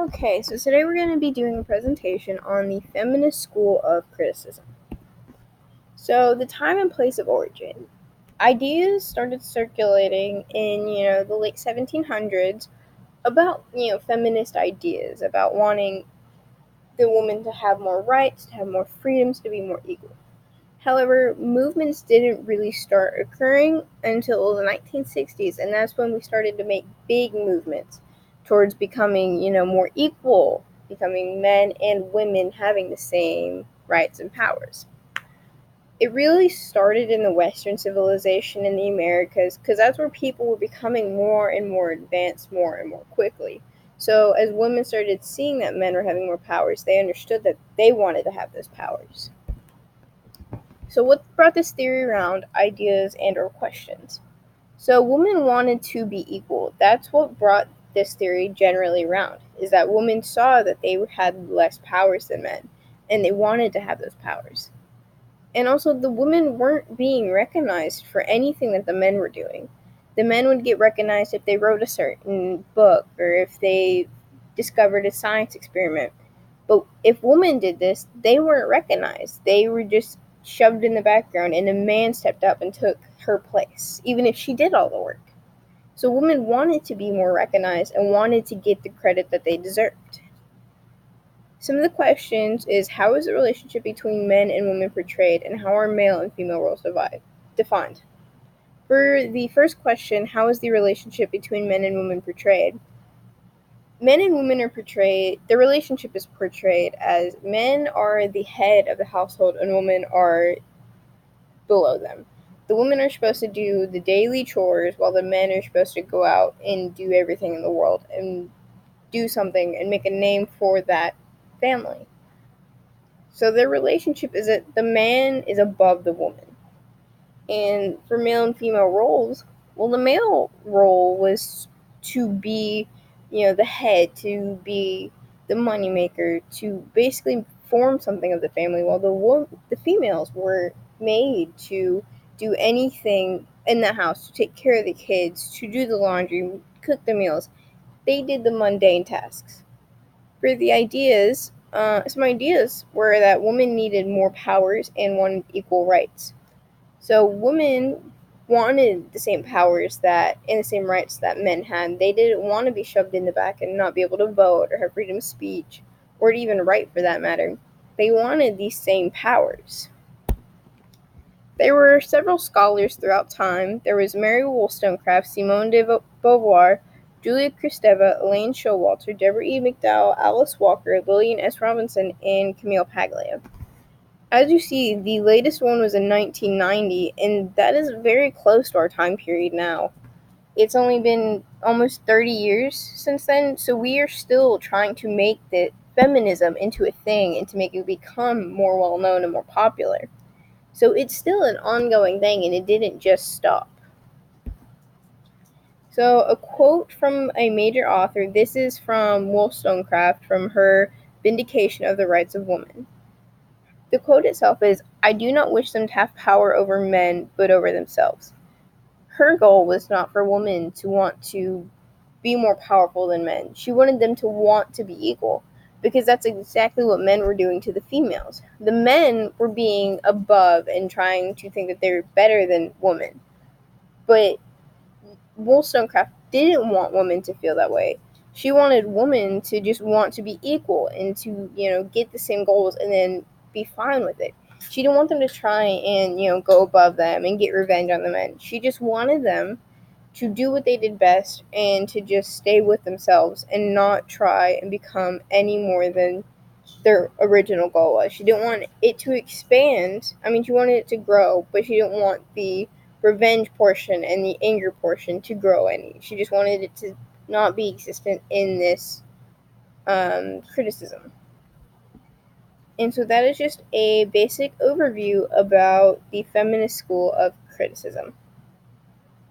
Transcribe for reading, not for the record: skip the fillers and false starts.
Okay, so today we're going to be doing a presentation on the feminist school of criticism. So, the time and place of origin. Ideas started circulating in, the late 1700s about, feminist ideas, about wanting the woman to have more rights, to have more freedoms, to be more equal. However, movements didn't really start occurring until the 1960s, and that's when we started to make big movements towards becoming, more equal, becoming men and women having the same rights and powers. It really started in the Western civilization in the Americas because that's where people were becoming more and more advanced more and more quickly. So as women started seeing that men were having more powers, they understood that they wanted to have those powers. So what brought this theory around? Ideas and or questions. So women wanted to be equal. That's what brought this theory generally around, is that women saw that they had less powers than men, and they wanted to have those powers. And also the women weren't being recognized for anything that the men were doing. The men would get recognized if they wrote a certain book or if they discovered a science experiment. But if women did this, they weren't recognized. They were just shoved in the background, and a man stepped up and took her place, even if she did all the work. So women wanted to be more recognized and wanted to get the credit that they deserved. Some of the questions is, how is the relationship between men and women portrayed, and how are male and female roles defined? For the first question, how is the relationship between men and women portrayed? Men and women are portrayed, the relationship is portrayed as men are the head of the household and women are below them. The women are supposed to do the daily chores while the men are supposed to go out and do everything in the world and do something and make a name for that family. So their relationship is that the man is above the woman. And for male and female roles, well, the male role was to be, the head, to be the moneymaker, to basically form something of the family, while the females were made to do anything in the house, to take care of the kids, to do the laundry, cook the meals. They did the mundane tasks. For the ideas, some ideas were that women needed more powers and wanted equal rights. So women wanted the same powers that and the same rights that men had. They didn't want to be shoved in the back and not be able to vote or have freedom of speech or to even write for that matter. They wanted these same powers. There were several scholars throughout time. There was Mary Wollstonecraft, Simone de Beauvoir, Julia Kristeva, Elaine Showalter, Deborah E. McDowell, Alice Walker, Lillian S. Robinson, and Camille Paglia. As you see, the latest one was in 1990, and that is very close to our time period now. It's only been almost 30 years since then, so we are still trying to make the feminism into a thing and to make it become more well-known and more popular. So it's still an ongoing thing, and it didn't just stop. So a quote from a major author, this is from Wollstonecraft, from her Vindication of the Rights of Women. The quote itself is, "I do not wish them to have power over men, but over themselves." Her goal was not for women to want to be more powerful than men. She wanted them to want to be equal, because that's exactly what men were doing to the females. The men were being above and trying to think that they were better than women. But Wollstonecraft didn't want women to feel that way. She wanted women to just want to be equal and to, get the same goals and then be fine with it. She didn't want them to try and, go above them and get revenge on the men. She just wanted them to do what they did best and to just stay with themselves and not try and become any more than their original goal was. She didn't want it to expand. I mean, she wanted it to grow, but she didn't want the revenge portion and the anger portion to grow any. She just wanted it to not be existent in this criticism. And so that is just a basic overview about the feminist school of criticism.